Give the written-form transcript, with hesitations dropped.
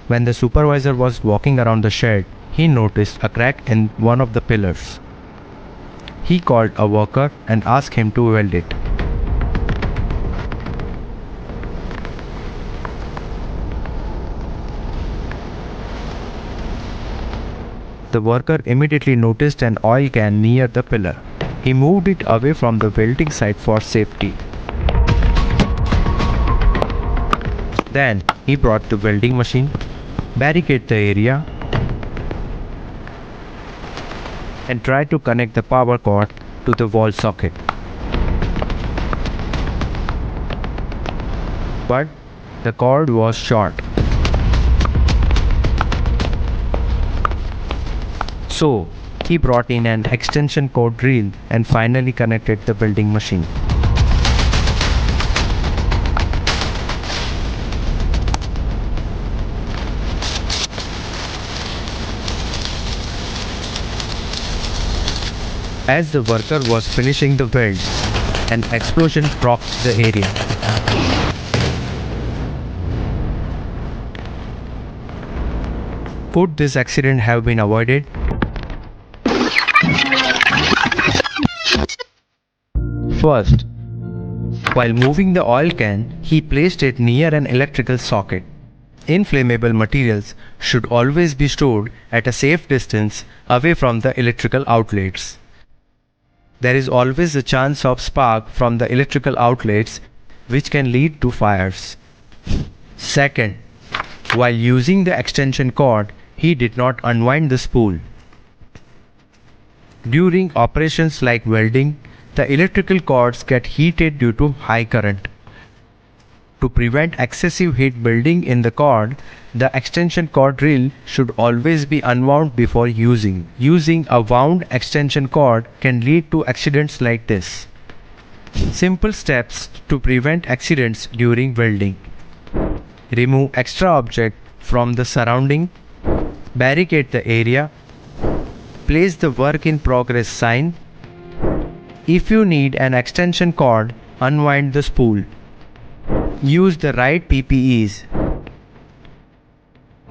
When the supervisor was walking around the shed, he noticed a crack in one of the pillars. He called a worker and asked him to weld it. The worker immediately noticed an oil can near the pillar. He moved it away from the welding site for safety. Then he brought the welding machine, barricaded the area, and tried to connect the power cord to the wall socket. But the cord was short. So he brought in an extension cord drill and finally connected the welding machine. As the worker was finishing the weld, an explosion rocked the area. Could this accident have been avoided? First, while moving the oil can, he placed it near an electrical socket. Inflammable materials should always be stored at a safe distance away from the electrical outlets. There is always a chance of spark from the electrical outlets, which can lead to fires. Second, while using the extension cord, he did not unwind the spool. During operations like welding, the electrical cords get heated due to high current. To prevent excessive heat building in the cord, the extension cord drill should always be unwound before using. Using a wound extension cord can lead to accidents like this. Simple steps to prevent accidents during welding. Remove extra object from the surrounding. Barricade the area. Place the work in progress sign. If you need an extension cord, unwind the spool. Use the right PPEs